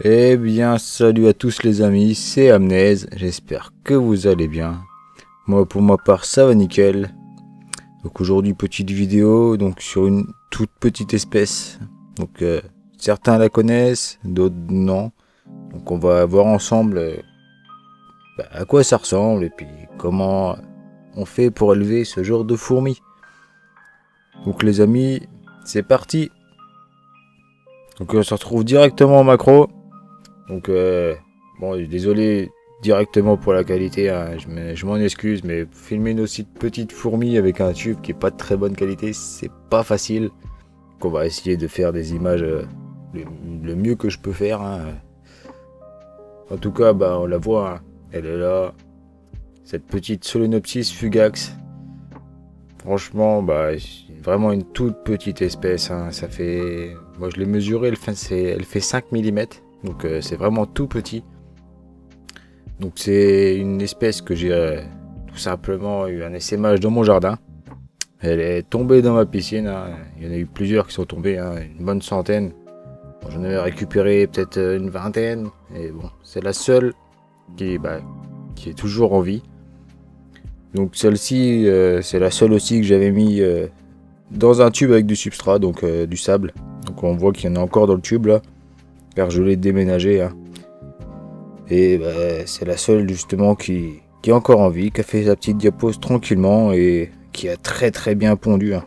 Eh bien, salut à tous les amis, c'est Amnèse, j'espère que vous allez bien. Moi, pour ma part, ça va nickel. Donc aujourd'hui, petite vidéo donc sur une toute petite espèce. Donc certains la connaissent, d'autres non. Donc on va voir ensemble à quoi ça ressemble et puis comment on fait pour élever ce genre de fourmis. Donc les amis, c'est parti. Donc on se retrouve directement en macro. Donc bon, désolé directement pour la qualité, hein, je m'en excuse, mais filmer une aussi petite fourmi avec un tube qui est pas de très bonne qualité, c'est pas facile. Donc on va essayer de faire des images le mieux que je peux faire. Hein. En tout cas, bah on la voit, hein, elle est là, cette petite Solenopsis fugax. Franchement, bah vraiment une toute petite espèce. Hein, ça fait, moi je l'ai mesuré, elle fait 5 mm. Donc c'est vraiment tout petit. Donc c'est une espèce que j'ai tout simplement eu un essaimage dans mon jardin. Elle est tombée dans ma piscine. Hein. Il y en a eu plusieurs qui sont tombés, hein, une bonne centaine. Bon, j'en avais récupéré peut-être une vingtaine. Et bon, c'est la seule qui est toujours en vie. Donc celle-ci, c'est la seule aussi que j'avais mis dans un tube avec du substrat, donc du sable. Donc on voit qu'il y en a encore dans le tube là. Car je l'ai déménagé. Hein. Et bah, c'est la seule justement qui est encore en vie, qui a fait sa petite diapose tranquillement et qui a très bien pondu. Hein.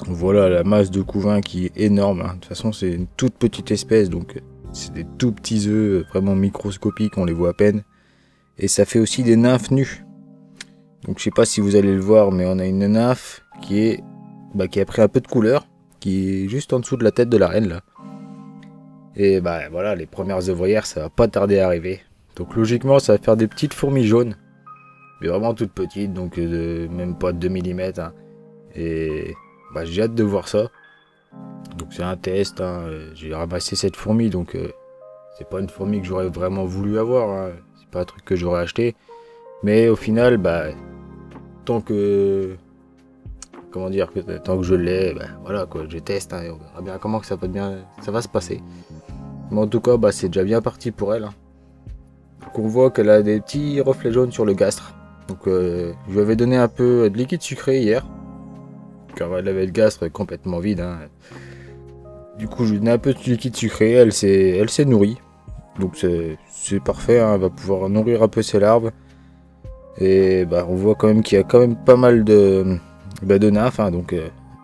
Voilà la masse de couvain qui est énorme. Hein. De toute façon c'est une toute petite espèce, donc c'est des tout petits œufs vraiment microscopiques, on les voit à peine. Et ça fait aussi des nymphes nues. Donc je sais pas si vous allez le voir, mais on a une nymphe qui a pris un peu de couleur, qui est juste en dessous de la tête de la reine là. Et bah voilà, les premières ouvrières, ça va pas tarder à arriver. Donc logiquement, ça va faire des petites fourmis jaunes. Mais vraiment toutes petites, donc même pas de 2 mm. Hein. Et bah j'ai hâte de voir ça. Donc c'est un test, hein. J'ai ramassé cette fourmi, donc c'est pas une fourmi que j'aurais vraiment voulu avoir. Hein. C'est pas un truc que j'aurais acheté. Mais au final, bah tant que... Comment dire, tant que je l'ai, bah voilà quoi, je teste, hein, et on verra bien comment que ça va se passer. Mais en tout cas, bah, c'est déjà bien parti pour elle. Hein. Donc on voit qu'elle a des petits reflets jaunes sur le gastre. Donc je lui avais donné un peu de liquide sucré hier. Car elle avait le gastre complètement vide. Hein. Du coup, je lui ai donné un peu de liquide sucré, elle s'est nourrie. Donc c'est parfait, hein, elle va pouvoir nourrir un peu ses larves. Et bah, on voit quand même qu'il y a quand même pas mal de nymphes. Hein, donc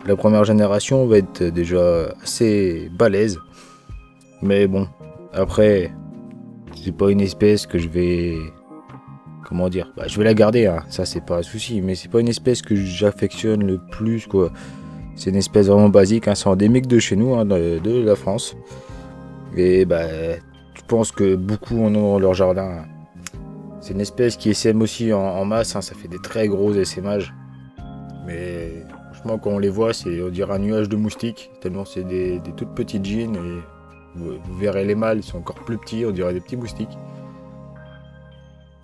la première génération va être déjà assez balèze. Mais bon, après, c'est pas une espèce que je vais... Comment dire, bah, je vais la garder, hein, ça c'est pas un souci. Mais c'est pas une espèce que j'affectionne le plus, quoi. C'est une espèce vraiment basique, hein, c'est endémique de chez nous, hein, de la France. Et bah, je pense que beaucoup en ont dans leur jardin. Hein. C'est une espèce qui essaime aussi en masse, hein, ça fait des très gros essaimages. Mais franchement, quand on les voit, on dirait un nuage de moustiques, tellement c'est des toutes petites gines. Et vous verrez les mâles, ils sont encore plus petits, on dirait des petits moustiques.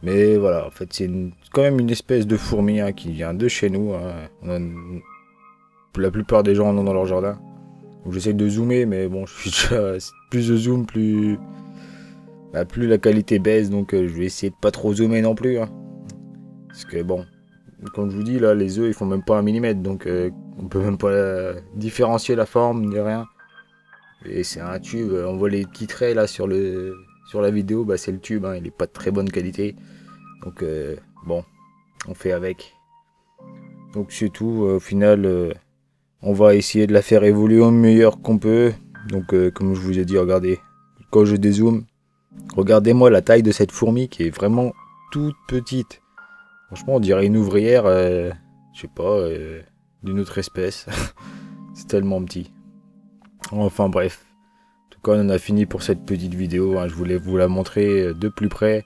Mais voilà, en fait, c'est quand même une espèce de fourmi, hein, qui vient de chez nous. Hein. La plupart des gens en ont dans leur jardin. Donc j'essaie de zoomer, mais bon, plus je zoome, plus la qualité baisse. Donc je vais essayer de pas trop zoomer non plus. Hein. Parce que bon, comme je vous dis, là, les œufs, ils font même pas 1 mm. Donc on peut même pas différencier la forme ni rien. Et c'est un tube, on voit les petits traits là sur la vidéo, bah, c'est le tube, hein, il est pas de très bonne qualité. Donc bon, on fait avec. Donc c'est tout, au final, on va essayer de la faire évoluer au meilleur qu'on peut. Donc comme je vous ai dit, regardez, quand je dézoome, regardez-moi la taille de cette fourmi qui est vraiment toute petite. Franchement, on dirait une ouvrière, je sais pas, d'une autre espèce. C'est tellement petit. Enfin bref, en tout cas on en a fini pour cette petite vidéo, hein. Je voulais vous la montrer de plus près,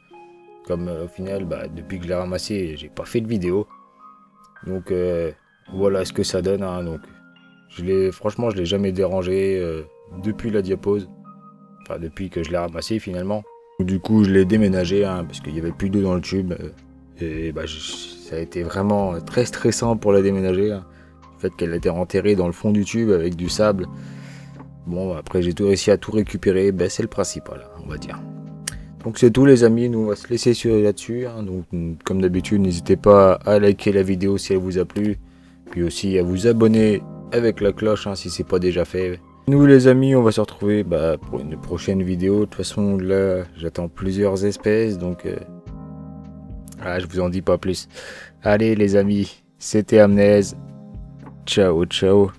comme au final, bah, depuis que je l'ai ramassé, j'ai pas fait de vidéo. Donc voilà ce que ça donne, hein. Donc, franchement je l'ai jamais dérangé depuis la diapose, enfin depuis que je l'ai ramassé finalement. Du coup je l'ai déménagé, hein, parce qu'il n'y avait plus d'eau dans le tube, et bah, ça a été vraiment très stressant pour la déménager. Hein. Le fait qu'elle était enterrée dans le fond du tube avec du sable. bon, après j'ai tout réussi à tout récupérer, ben, c'est le principal, on va dire. Donc c'est tout les amis, nous on va se laisser là-dessus. Hein. Donc comme d'habitude, n'hésitez pas à liker la vidéo si elle vous a plu. Puis aussi à vous abonner avec la cloche hein, si c'est pas déjà fait. Nous les amis, on va se retrouver pour une prochaine vidéo. De toute façon là, j'attends plusieurs espèces. Donc je vous en dis pas plus. Allez les amis, c'était Amnez. Ciao, ciao.